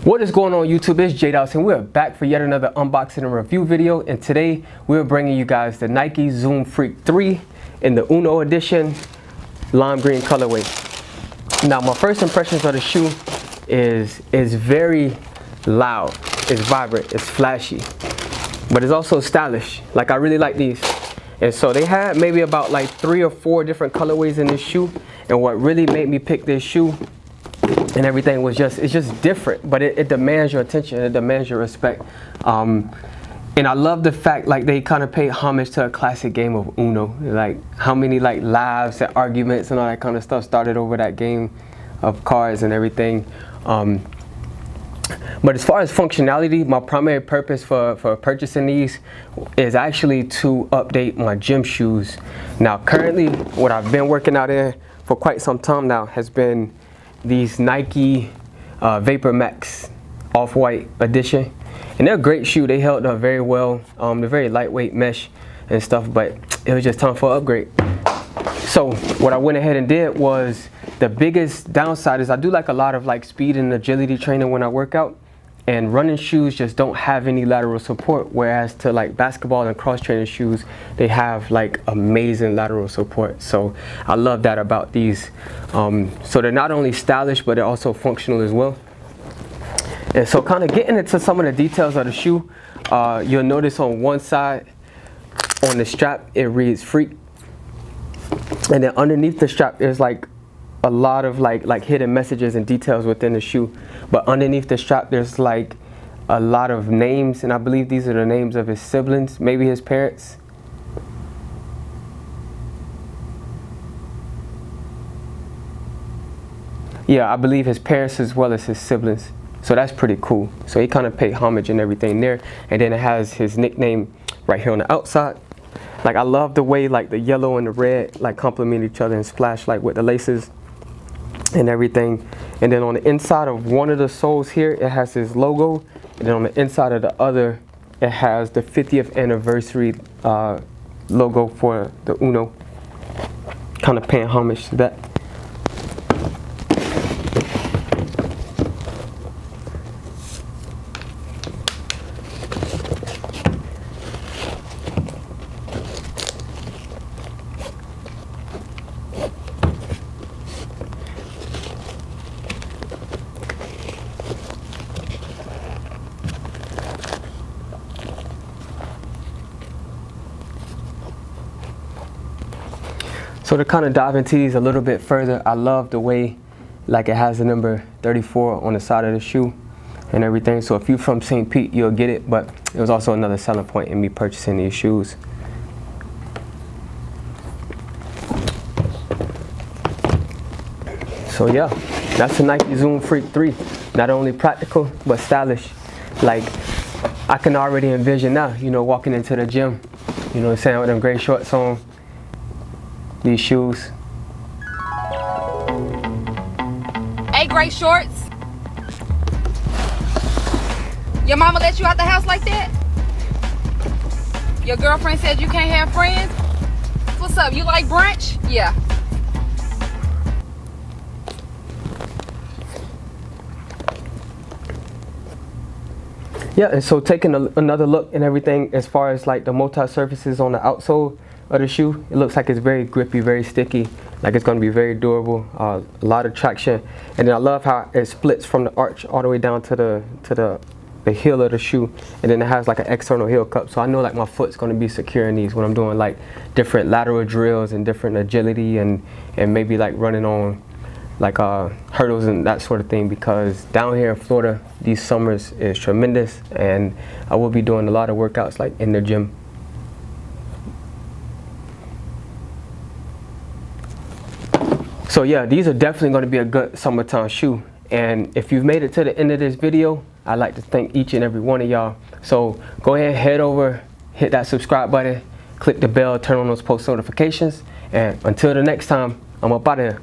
What is going on YouTube? It's J-Dows and we're back for yet another unboxing and review video, and today we're bringing you guys the Nike Zoom Freak 3 in the Uno edition lime green colorway. Now my first impressions of the shoe is very loud, it's vibrant, it's flashy, but it's also stylish. Like, I really like these. And so they had maybe about like 3 or 4 different colorways in this shoe, and what really made me pick this shoe and everything was it's just different, but it demands your attention, it demands your respect. And I love the fact like they kind of paid homage to a classic game of Uno. Like how many like lives and arguments and all that kind of stuff started over that game of cards and everything. But as far as functionality, my primary purpose for purchasing these is actually to update my gym shoes. Now currently what I've been working out in for quite some time now has been these Nike Vapor Max Off-White edition, and they're a great shoe. They held up very well. They're very lightweight mesh and stuff, but it was just time for an upgrade. So what I went ahead and did was, the biggest downside is I do like a lot of like speed and agility training when I work out, and running shoes just don't have any lateral support, whereas to like basketball and cross training shoes, they have like amazing lateral support. So I love that about these. So they're not only stylish, but they're also functional as well. And so kind of getting into some of the details of the shoe, you'll notice on one side on the strap it reads Freak, and then underneath the strap there's like a lot of like hidden messages and details within the shoe. But underneath the strap there's like a lot of names, and I believe these are the names of his siblings, maybe his parents. Yeah, I believe his parents as well as his siblings. So that's pretty cool. So he kind of paid homage and everything there. And then it has his nickname right here on the outside. Like, I love the way like the yellow and the red like complement each other and splash like with the laces and everything. And then on the inside of one of the soles here it has his logo, and then on the inside of the other it has the 50th anniversary logo for the Uno, kind of paying homage to that. So to kind of dive into these a little bit further, I love the way like it has the number 34 on the side of the shoe and everything. So if you're from St. Pete, you'll get it, but it was also another selling point in me purchasing these shoes. So yeah, that's the Nike Zoom Freak 3. Not only practical, but stylish. Like, I can already envision now, you know, walking into the gym, you know what I'm saying, with them gray shorts on, these shoes. Hey, gray shorts. Your mama let you out the house like that? Your girlfriend said you can't have friends? What's up, you like brunch? Yeah. Yeah, and so taking another look and everything as far as like the multi-surfaces on the outsole of the shoe, it looks like it's very grippy, very sticky, like it's going to be very durable, a lot of traction. And then I love how it splits from the arch all the way down to the heel of the shoe, and then it has like an external heel cup, so I know like my foot's going to be secure in these when I'm doing like different lateral drills and different agility and maybe like running on like hurdles and that sort of thing, because down here in Florida these summers is tremendous, and I will be doing a lot of workouts like in the gym. So yeah, these are definitely going to be a good summertime shoe. And if you've made it to the end of this video, I'd like to thank each and every one of y'all. So go ahead, head over, hit that subscribe button, click the bell, turn on those post notifications, and until the next time, I'm up out of here.